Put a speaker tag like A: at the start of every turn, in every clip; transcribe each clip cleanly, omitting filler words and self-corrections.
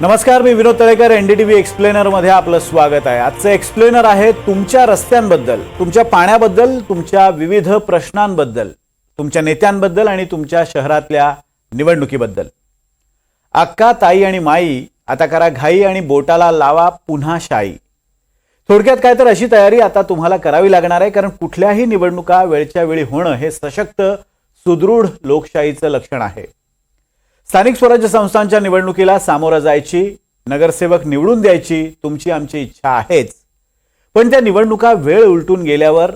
A: नमस्कार, मी विनोद Talekar. NDTV explainer मध्ये आपलं स्वागत आहे. आजचं एक्सप्लेनर आहे तुमच्या रस्त्यांबद्दल, तुमच्या पाण्याबद्दल, तुमच्या विविध प्रश्नांबद्दल, तुमच्या नेत्यांबद्दल आणि तुमच्या शहरातल्या निवडणुकीबद्दल. अक्का, ताई आणि माई, आता करा घाई आणि बोटाला लावा पुन्हा शाई. थोडक्यात काय तर अशी तयारी आता तुम्हाला करावी लागणार आहे, कारण कुठल्याही निवडणुका वेळच्या वेळी होणं हे सशक्त सुदृढ लोकशाहीचं लक्षण आहे. स्थानिक स्वराज्य संस्थांच्या निवडणुकीला सामोरं जायची, नगरसेवक निवडून द्यायची तुमची आमची इच्छा आहेच, पण त्या निवडणुका वेळ उलटून गेल्यावर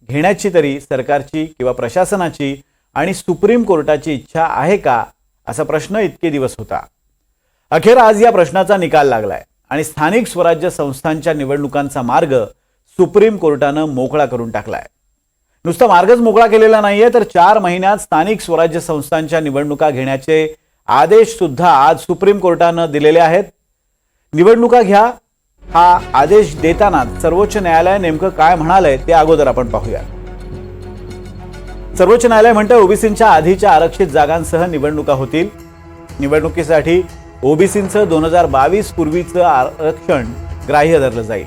A: घेण्याची तरी सरकारची किंवा प्रशासनाची आणि सुप्रीम कोर्टाची इच्छा आहे का, असा प्रश्न इतके दिवस होता. अखेर आज या प्रश्नाचा निकाल लागलाय आणि स्थानिक स्वराज्य संस्थांच्या निवडणुकांचा मार्ग सुप्रीम कोर्टानं मोकळा करून टाकलाय. नुसता मार्गच मोकळा केलेला नाहीये, तर 4 महिन्यात स्थानिक स्वराज्य संस्थांच्या निवडणुका घेण्याचे आदेश सुद्धा आज सुप्रीम कोर्टानं दिलेले आहेत. निवडणुका घ्या हा आदेश देताना सर्वोच्च न्यायालय नेमकं काय म्हणालंय ते अगोदर आपण पाहूया. सर्वोच्च न्यायालय म्हणतं ओबीसींच्या आधीच्या आरक्षित जागांसह निवडणुका होतील. निवडणुकीसाठी ओबीसींचं 2022 पूर्वीचं आरक्षण ग्राह्य धरलं जाईल.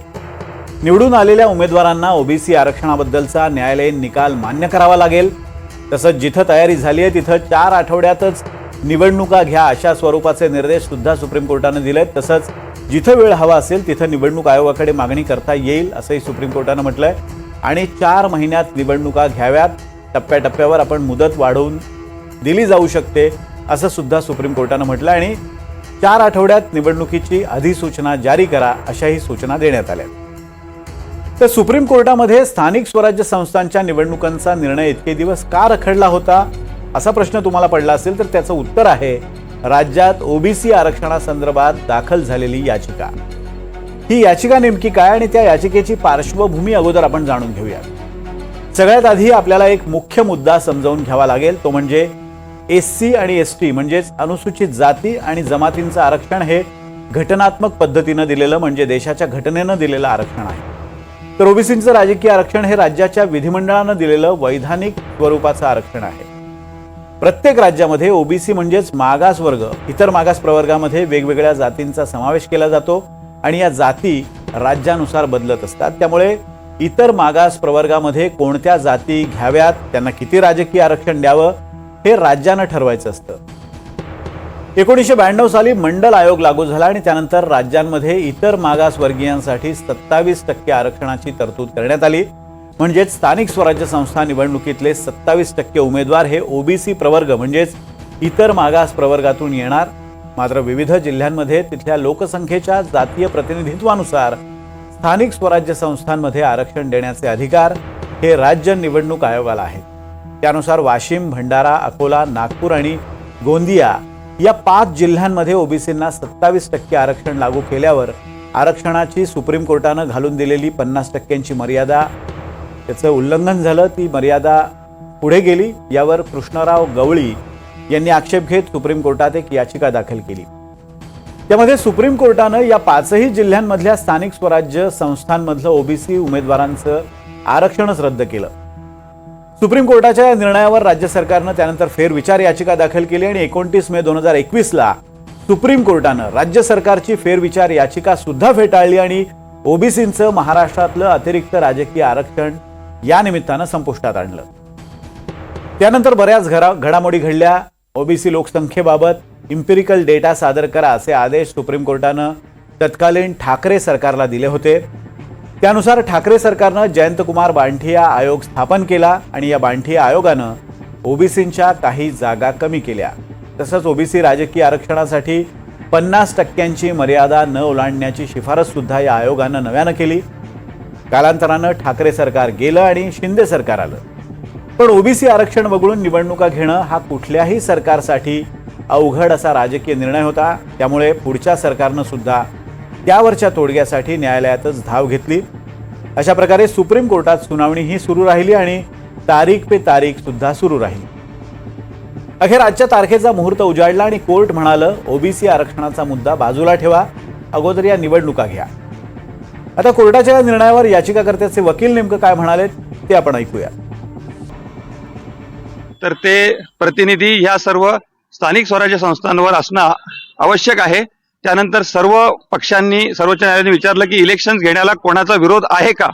A: निवडून आलेल्या उमेदवारांना ओबीसी आरक्षणाबद्दलचा न्यायालयीन निकाल मान्य करावा लागेल. तसंच जिथं तयारी झाली आहे तिथं 4 आठवड्यातच निवडणुका घ्या अशा स्वरूपाचे निर्देश सुद्धा सुप्रीम कोर्टाने दिलेत. तसंच जिथं वेळ हवा असेल तिथं निवडणूक आयोगाकडे मागणी करता येईल असंही सुप्रीम कोर्टानं म्हटलंय. आणि 4 महिन्यात निवडणुका घ्याव्यात, टप्प्याटप्प्यावर आपण मुदत वाढवून दिली जाऊ शकते असं सुद्धा सुप्रीम कोर्टानं म्हटलं. आणि 4 आठवड्यात निवडणुकीची अधिसूचना जारी करा अशाही सूचना देण्यात आल्या. तर सुप्रीम कोर्टामध्ये स्थानिक स्वराज्य संस्थांच्या निवडणुकांचा निर्णय इतके दिवस का रखडला होता, असा प्रश्न तुम्हाला पडला असेल तर त्याचं उत्तर आहे राज्यात ओबीसी आरक्षणासंदर्भात दाखल झालेली याचिका. ही याचिका नेमकी काय आणि त्या याचिकेची पार्श्वभूमी अगोदर आपण जाणून घेऊया. सगळ्यात आधी आपल्याला एक मुख्य मुद्दा समजावून घ्यावा लागेल, तो म्हणजे एससी आणि एसटी म्हणजेच अनुसूचित जाती आणि जमातींचं आरक्षण हे घटनात्मक पद्धतीनं दिलेलं, म्हणजे देशाच्या घटनेनं दिलेलं आरक्षण आहे. तर ओबीसींचं राजकीय आरक्षण हे राज्याच्या विधिमंडळानं दिलेलं वैधानिक स्वरूपाचं आरक्षण आहे. प्रत्येक राज्यामध्ये ओबीसी म्हणजेच मागास वर्ग, इतर मागास प्रवर्गामध्ये वेगवेगळ्या जातींचा समावेश केला जातो आणि या जाती राज्यानुसार बदलत असतात. त्यामुळे इतर मागास प्रवर्गामध्ये कोणत्या जाती घ्याव्यात, त्यांना किती राजकीय आरक्षण द्यावं हे राज्यानं ठरवायचं असतं. 1992 साली मंडल आयोग लागू झाला आणि त्यानंतर राज्यांमध्ये इतर मागासवर्गीयांसाठी 27% आरक्षणाची तरतूद करण्यात आली. म्हणजेच स्थानिक स्वराज्य संस्था निवडणुकीतले 27% उमेदवार हे ओबीसी प्रवर्ग म्हणजेच इतर मागास प्रवर्गातून येणार. मात्र विविध जिल्ह्यांमध्ये तिथल्या लोकसंख्येच्या जातीय प्रतिनिधित्वानुसार स्थानिक स्वराज्य संस्थांमध्ये आरक्षण देण्याचे अधिकार हे राज्य निवडणूक आयोगाला आहेत. त्यानुसार वाशिम, भंडारा, अकोला, नागपूर आणि गोंदिया या 5 जिल्ह्यांमध्ये ओबीसींना 27% आरक्षण लागू केल्यावर आरक्षणाची सुप्रीम कोर्टानं घालून दिलेली 50% मर्यादा, त्याचं उल्लंघन झालं, ती मर्यादा पुढे गेली. यावर कृष्णराव गवळी यांनी आक्षेप घेत सुप्रीम कोर्टात एक याचिका दाखल केली. त्यामध्ये सुप्रीम कोर्टानं या 5ही जिल्ह्यांमधल्या स्थानिक स्वराज्य संस्थांमधलं ओबीसी उमेदवारांचं आरक्षणच रद्द केलं. सुप्रीम कोर्टाच्या या निर्णयावर राज्य सरकारनं त्यानंतर फेरविचार याचिका दाखल केली आणि 29 मे 2021ला सुप्रीम कोर्टानं राज्य सरकारची फेरविचार याचिका सुद्धा फेटाळली आणि ओबीसींचं महाराष्ट्रातलं अतिरिक्त राजकीय आरक्षण या निमित्तानं संपुष्टात आणलं. त्यानंतर बऱ्याच घडामोडी घडल्या. ओबीसी लोकसंख्येबाबत इम्पिरिकल डेटा सादर करा असे आदेश सुप्रीम कोर्टानं तत्कालीन ठाकरे सरकारला दिले होते. त्यानुसार ठाकरे सरकारनं जयंतकुमार बांठिया आयोग स्थापन केला आणि या बांठिया आयोगानं ओबीसींच्या काही जागा कमी केल्या. तसंच ओबीसी राजकीय आरक्षणासाठी 50% मर्यादा न ओलांडण्याची शिफारस सुद्धा या आयोगानं नव्यानं केली. कालांतरानं ठाकरे सरकार गेलं आणि शिंदे सरकार आलं. पण ओबीसी आरक्षण वगळून निवडणुका घेणं हा कुठल्याही सरकारसाठी अवघड असा राजकीय निर्णय होता. त्यामुळे पुढच्या सरकारनं सुद्धा त्यावरच्या तोडग्यासाठी न्यायालयातच धाव घेतली. अशा प्रकारे सुप्रीम कोर्टात सुनावणी ही सुरू राहिली आणि तारीख पे तारीख सुद्धा सुरू राहिली. अखेर आजच्या तारखेचा मुहूर्त उजाडला आणि कोर्ट म्हणालं ओबीसी आरक्षणाचा मुद्दा बाजूला ठेवा, अगोदर या निवडणुका घ्या. आता कोर्टाच्या या निर्णयावर याचिकाकर्त्याचे वकील नेमकं काय म्हणालेत ते आपण ऐकूया.
B: तर ते प्रतिनिधी ह्या सर्व स्थानिक स्वराज्य संस्थांवर असणं आवश्यक आहे. त्यानंतर सर्व पक्षांनी सर्वोच्च न्यायालयाने विचारलं की इलेक्शन्स घेण्याला कोणाचा विरोध आहे का,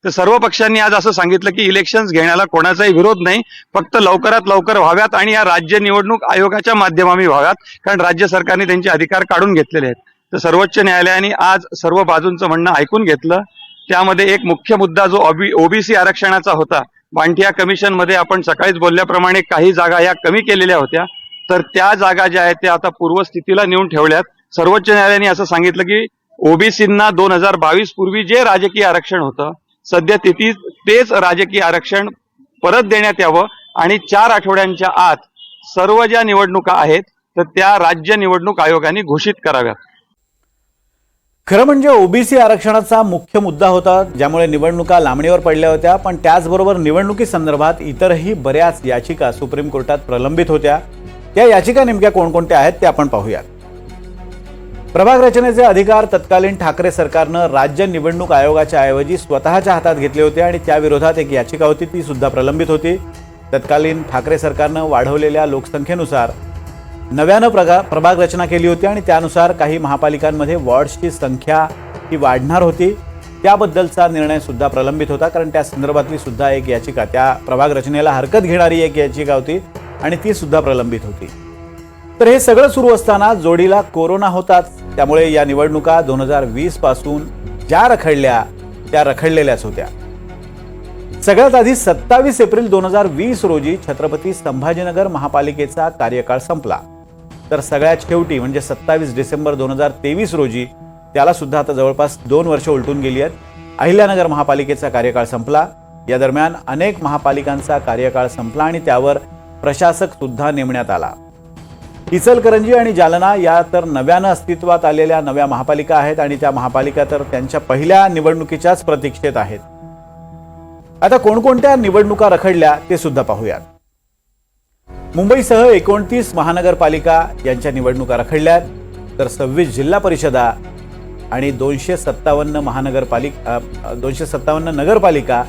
B: तर सर्व पक्षांनी आज असं सांगितलं की इलेक्शन्स घेण्याला कोणाचाही विरोध नाही, फक्त लवकरात लवकर व्हाव्यात आणि या राज्य निवडणूक आयोगाच्या माध्यमाने व्हाव्यात, कारण राज्य सरकारने त्यांचे अधिकार काढून घेतलेले आहेत. तर सर्वोच्च न्यायालयाने आज सर्व बाजूंचं म्हणणं ऐकून घेतलं. त्यामध्ये एक मुख्य मुद्दा जो ओबीसी आरक्षणाचा होता, बांटिया कमिशन मध्ये आपण सकाळीच बोलल्याप्रमाणे काही जागा या कमी केलेल्या होत्या, तर त्या जागा ज्या आहेत त्या आता पूर्वस्थितीला नेऊन ठेवल्यात. सर्वोच्च न्यायालयाने असं सांगितलं की ओबीसींना 2022 पूर्वी जे राजकीय आरक्षण होतं सध्या तेच राजकीय आरक्षण परत देण्यात यावं आणि 4 आठवड्यांच्या आत सर्व ज्या निवडणुका आहेत तर त्या राज्य निवडणूक आयोगाने घोषित कराव्यात.
A: खरं म्हणजे ओबीसी आरक्षणाचा मुख्य मुद्दा होता, ज्यामुळे निवडणुका लांबणीवर पडल्या होत्या. पण त्याचबरोबर निवडणुकीसंदर्भात इतरही बऱ्याच याचिका सुप्रीम कोर्टात प्रलंबित होत्या. त्या याचिका नेमक्या कोणकोणत्या आहेत ते आपण पाहूयात. प्रभाग रचनेचे अधिकार तत्कालीन ठाकरे सरकारनं राज्य निवडणूक आयोगाच्या ऐवजी स्वतःच्या हातात घेतले होते आणि त्याविरोधात एक याचिका होती, ती सुद्धा प्रलंबित होती. तत्कालीन ठाकरे सरकारनं वाढवलेल्या लोकसंख्येनुसार नव्यानं प्रभाग रचना केली होती आणि त्यानुसार काही महापालिकांमध्ये वॉर्ड्सची संख्या ही वाढणार होती. त्याबद्दलचा निर्णय सुद्धा प्रलंबित होता, कारण त्या संदर्भातली सुद्धा एक याचिका, त्या प्रभाग रचनेला हरकत घेणारी एक याचिका होती आणि ती सुद्धा प्रलंबित होती. तर हे सगळं सुरू असताना जोडीला कोरोना होताच. त्यामुळे या निवडणुका 2020 पासून ज्या रखडल्या त्या रखडलेल्याच होत्या. सगळ्यात आधी 27 एप्रिल 2020 रोजी छत्रपती संभाजीनगर महापालिकेचा कार्यकाळ संपला. तर सगळ्यात शेवटी म्हणजे 27 डिसेंबर 2023 रोजी, त्याला सुद्धा आता जवळपास 2 वर्ष उलटून गेली आहेत, अहिल्यानगर महापालिकेचा कार्यकाळ संपला. या दरम्यान अनेक महापालिकांचा कार्यकाळ संपला आणि त्यावर प्रशासक सुद्धा नेमण्यात आला. इचलकरंजी आणि जालना या तर नव्यानं अस्तित्वात आलेल्या नव्या महापालिका आहेत आणि त्या महापालिका तर त्यांच्या पहिल्या निवडणुकीच्याच प्रतीक्षेत आहेत. आता कोणकोणत्या निवडणुका रखडल्या ते सुद्धा पाहूयात. मुंबईसह 29 महानगरपालिका यांच्या निवडणुका रखडल्यात. तर 26 जिल्हा परिषदा आणि 257 नगरपालिका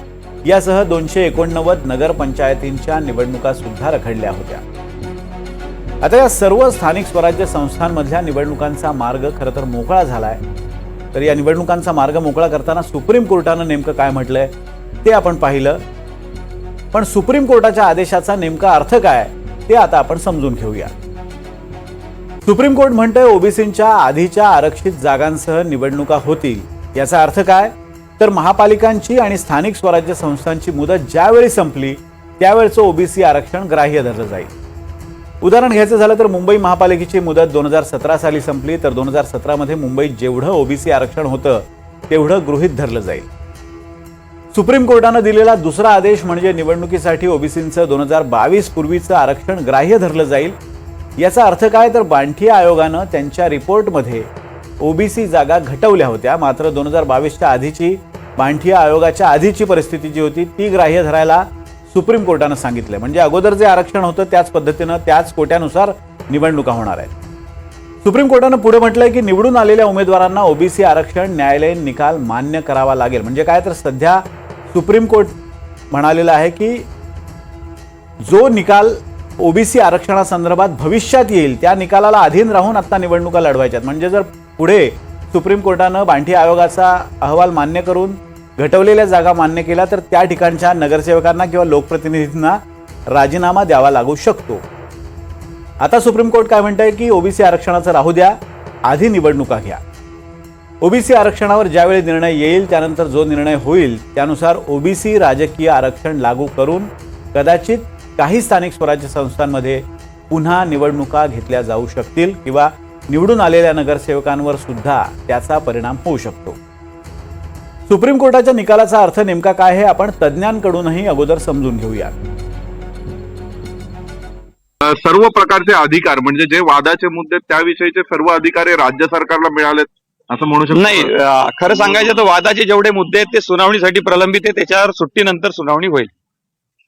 A: यासह 289 नगरपंचायतींच्या निवडणुका सुद्धा रखडल्या होत्या. आता या सर्व स्थानिक स्वराज्य संस्थांमधल्या निवडणुकांचा मार्ग खरं तर मोकळा झालाय. तर या निवडणुकांचा मार्ग मोकळा करताना सुप्रीम कोर्टानं नेमकं काय म्हटलंय ते आपण पाहिलं. पण सुप्रीम कोर्टाच्या आदेशाचा नेमका अर्थ काय ते आता आपण समजून घेऊया. सुप्रीम कोर्ट म्हणतंय ओबीसींच्या आधीच्या आरक्षित जागांसह निवडणुका होतील. याचा अर्थ काय, तर महापालिकांची आणि स्थानिक स्वराज्य संस्थांची मुदत ज्यावेळी संपली त्यावेळचं ओबीसी आरक्षण ग्राह्य धरलं जाईल. उदाहरण घ्यायचं झालं तर मुंबई महापालिकेची मुदत 2017 साली संपली, तर 2017 मध्ये मुंबईत जेवढं ओबीसी आरक्षण होतं तेवढं गृहीत धरलं जाईल. सुप्रीम कोर्टानं दिलेला दुसरा आदेश म्हणजे निवडणुकीसाठी ओबीसींचं 2022 पूर्वीचं आरक्षण ग्राह्य धरलं जाईल. याचा अर्थ काय, तर बांटिया आयोगानं त्यांच्या रिपोर्टमध्ये ओबीसी जागा घटवल्या होत्या, मात्र 2022च्या आधीची बांटिया आयोगाच्या आधीची परिस्थिती जी होती ती ग्राह्य धरायला सुप्रीम कोर्टानं सांगितलं. म्हणजे अगोदर जे आरक्षण होतं त्याच पद्धतीनं त्याच कोट्यानुसार निवडणुका होणार आहेत. सुप्रीम कोर्टानं पुढे म्हटलंय की निवडून आलेल्या उमेदवारांना ओबीसी आरक्षण न्यायालयीन निकाल मान्य करावा लागेल. म्हणजे काय, तर सध्या सुप्रीम कोर्ट म्हणालेलं आहे की जो निकाल ओबीसी आरक्षणासंदर्भात भविष्यात येईल त्या निकालाला अधीन राहून आता निवडणुका लढवायच्यात. म्हणजे जर पुढे सुप्रीम कोर्टानं बांटिया आयोगाचा अहवाल मान्य करून घटवलेल्या जागा मान्य केल्या तर त्या ठिकाणच्या नगरसेवकांना किंवा लोकप्रतिनिधींना राजीनामा द्यावा लागू शकतो. आता सुप्रीम कोर्ट काय म्हणतंय की ओबीसी आरक्षणाचं राहू द्या, आधी निवडणुका घ्या. ओबीसी आरक्षणावर ज्यावेळी निर्णय येईल त्यानंतर जो निर्णय होईल त्यानुसार ओबीसी राजकीय आरक्षण लागू करून कदाचित काही स्थानिक स्वराज्य संस्थांमध्ये पुन्हा निवडणुका घेतल्या जाऊ शकतील किंवा निवडून आलेल्या नगरसेवकांवर सुद्धा त्याचा परिणाम होऊ शकतो. सुप्रीम कोर्टाच्या निकालाचा अर्थ नेमका काय हे आपण तज्ज्ञांकडूनही अगोदर समजून घेऊया.
C: सर्व प्रकारचे अधिकार म्हणजे जे वादाचे मुद्दे त्याविषयीचे सर्व अधिकार हे राज्य सरकारला मिळालेत असं म्हणू शकतो?
B: नाही, खरं सांगायचं तर वादाचे जेवढे मुद्दे आहेत ते सुनावणीसाठी प्रलंबित आहे, त्याच्यावर सुट्टीनंतर सुनावणी होईल.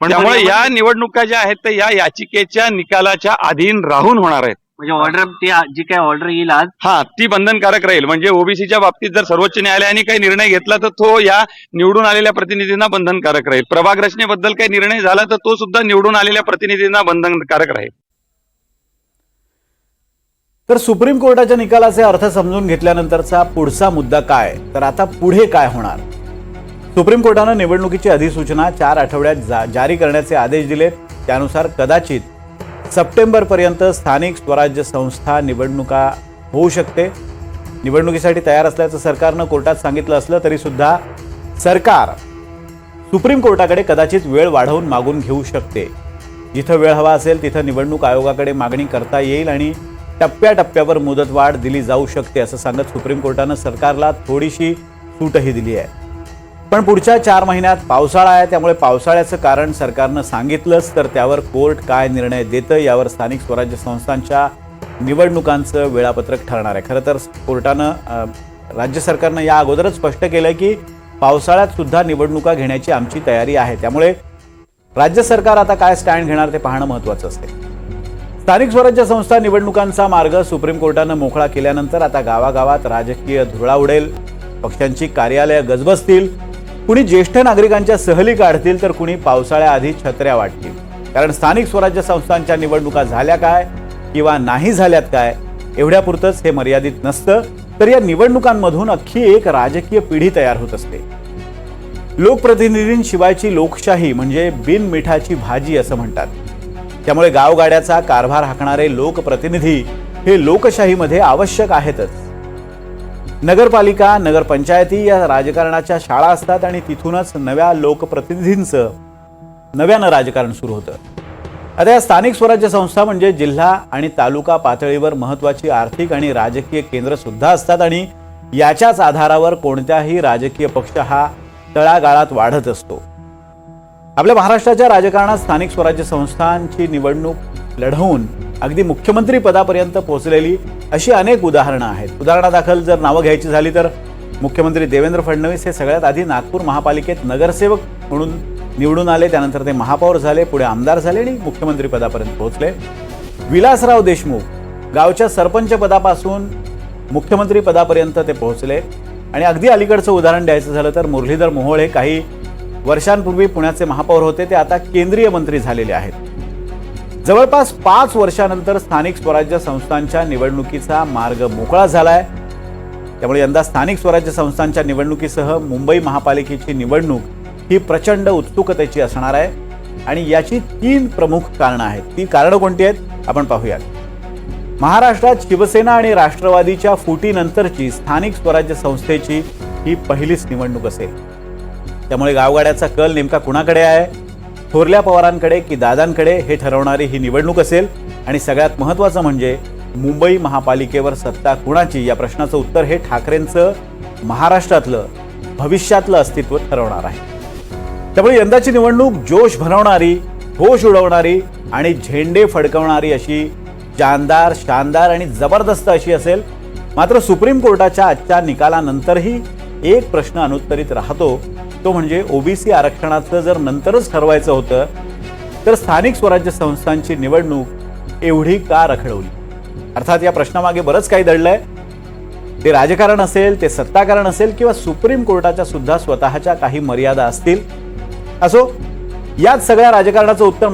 B: पण त्यामुळे या निवडणुका ज्या आहेत त्या या याचिकेच्या निकालाच्या अधीन राहून होणार आहेत.
D: म्हणजे ऑर्डर ती जी काय ऑर्डर येईल आज
B: ती बंधनकारक राहील. म्हणजे ओबीसीच्या बाबतीत जर सर्वोच्च न्यायालयाने काही निर्णय घेतला तर तो या निवडून आलेल्या प्रतिनिधींना बंधनकारक राहील. प्रभाग रचनेबद्दल काही निर्णय झाला तर तो सुद्धा निवडून आलेल्या प्रतिनिधींना बंधनकारक राहील.
A: तर सुप्रीम कोर्टाच्या निकालाचे अर्थ समजून घेतल्यानंतरचा पुढचा मुद्दा काय, तर आता पुढे काय होणार? सुप्रीम कोर्टानं निवडणुकीची अधिसूचना 4 आठवड्यात जारी करण्याचे आदेश दिलेत. त्यानुसार कदाचित सप्टेंबरपर्यंत स्थानिक स्वराज्य संस्था निवडणुका होऊ शकते. निवडणुकीसाठी तयार असल्याचं सरकारनं कोर्टात सांगितलं असलं तरी सुद्धा सरकार सुप्रीम कोर्टाकडे कदाचित वेळ वाढवून मागून घेऊ शकते. जिथं वेळ हवा असेल तिथं निवडणूक आयोगाकडे मागणी करता येईल आणि टप्प्याटप्प्यावर मुदतवाढ दिली जाऊ शकते असं सांगत सुप्रीम कोर्टानं सरकारला थोडीशी सूटही दिली आहे. पण पुढच्या 4 महिन्यात पावसाळा आहे, त्यामुळे पावसाळ्याचं कारण सरकारनं सांगितलंच तर त्यावर कोर्ट काय निर्णय देतं यावर स्थानिक स्वराज्य संस्थांच्या निवडणुकांचं वेळापत्रक ठरणार आहे. खरं तर कोर्टानं राज्य सरकारनं या अगोदरच स्पष्ट केलं की पावसाळ्यात सुद्धा निवडणुका घेण्याची आमची तयारी आहे. त्यामुळे राज्य सरकार आता काय स्टँड घेणार ते पाहणं महत्त्वाचं असते. स्थानिक स्वराज्य संस्था निवडणुकांचा मार्ग सुप्रीम कोर्टानं मोकळा केल्यानंतर आता गावागावात राजकीय धुळा उडेल. पक्षांची कार्यालयं गजबजतील. कुणी ज्येष्ठ नागरिकांच्या सहली काढतील तर कुणी पावसाळ्याआधी छत्र्या वाटतील. कारण स्थानिक स्वराज्य संस्थांच्या निवडणुका झाल्या काय किंवा नाही झाल्यात काय एवढ्यापुरतंच हे मर्यादित नसतं, तर या निवडणुकांमधून अख्खी एक राजकीय पिढी तयार होत असते. लोकप्रतिनिधींशिवायची लोकशाही म्हणजे बिनमिठाची भाजी असं म्हणतात. त्यामुळे गावगाड्याचा कारभार हाकणारे लोकप्रतिनिधी हे लोकशाहीमध्ये आवश्यक आहेतच. नगरपालिका, नगरपंचायती या राजकारणाच्या शाळा असतात आणि तिथूनच नव्या लोकप्रतिनिधींचं नव्यानं राजकारण सुरू होतं. आता या स्थानिक स्वराज्य संस्था म्हणजे जिल्हा आणि तालुका पातळीवर महत्त्वाची आर्थिक आणि राजकीय केंद्र सुद्धा असतात आणि याच्याच आधारावर कोणत्याही राजकीय पक्ष हा तळागाळात वाढत असतो. आपल्या महाराष्ट्राच्या राजकारणात स्थानिक स्वराज्य संस्थांची निवडणूक लढवून अगदी मुख्यमंत्री पदापर्यंत पोहोचलेली अशी अनेक उदाहरणं आहेत. उदाहरणादाखल जर नावं घ्यायची झाली तर मुख्यमंत्री देवेंद्र फडणवीस हे सगळ्यात आधी नागपूर महापालिकेत नगरसेवक म्हणून निवडून आले. त्यानंतर ते महापौर झाले, पुढे आमदार झाले आणि मुख्यमंत्री पदापर्यंत पोहोचले. विलासराव देशमुख गावच्या सरपंच पदापासून मुख्यमंत्री पदापर्यंत ते पोहोचले. आणि अगदी अलीकडचं उदाहरण द्यायचं झालं तर मुरलीधर मोहोळ हे काही वर्षांपूर्वी पुण्याचे महापौर होते, ते आता केंद्रीय मंत्री झालेले आहेत. जवळपास 5 वर्षानंतर स्थानिक स्वराज्य संस्थांच्या निवडणुकीचा मार्ग मोकळा झालाय. त्यामुळे यंदा स्थानिक स्वराज्य संस्थांच्या निवडणुकीसह मुंबई महापालिकेची निवडणूक ही प्रचंड उत्सुकतेची असणार आहे आणि याची 3 प्रमुख कारणं आहेत. ती कारणं कोणती आहेत आपण पाहूयात. महाराष्ट्रात शिवसेना आणि राष्ट्रवादीच्या फुटीनंतरची स्थानिक स्वराज्य संस्थेची ही पहिलीच निवडणूक असेल. त्यामुळे गावगाड्याचा कल नेमका कुणाकडे आहे, थोरल्या पवारांकडे की दादांकडे, हे ठरवणारी ही निवडणूक असेल. आणि सगळ्यात महत्त्वाचं म्हणजे मुंबई महापालिकेवर सत्ता कुणाची या प्रश्नाचं उत्तर हे ठाकरेंचं महाराष्ट्रातलं भविष्यातलं अस्तित्व ठरवणार आहे. त्यामुळे यंदाची निवडणूक जोश भरवणारी, होश उडवणारी आणि झेंडे फडकवणारी अशी जानदार, शानदार आणि जबरदस्त अशी असेल. मात्र सुप्रीम कोर्टाच्या आजच्या निकालानंतरही एक प्रश्न अनुत्तरित राहतो, तो म्हणजे ओबीसी आरक्षणाचं जर नंतरच ठरवायचं होतं तर स्थानिक स्वराज्य संस्थांची निवडणूक एवढी का रखडवली? अर्थात या प्रश्नामागे बरंच काही दडलंय. ते राजकारण असेल, ते सत्ताकारण असेल किंवा सुप्रीम कोर्टाच्या सुद्धा स्वतःच्या काही मर्यादा असतील. असो, याच सगळ्या राजकारणाचं उत्तर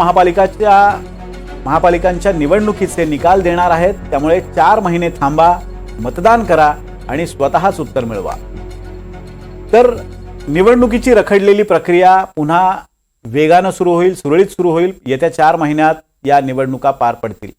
A: महापालिकांच्या निवडणुकीचे निकाल देणार आहेत. त्यामुळे 4 महिने थांबा, मतदान करा आणि स्वतःच उत्तर मिळवा. तर निवडणुकीची रखडलेली प्रक्रिया पुन्हा वेगानं सुरू होईल, सुरळीत सुरू होईल. येत्या 4 महिन्यात या निवडणुका पार पडतील.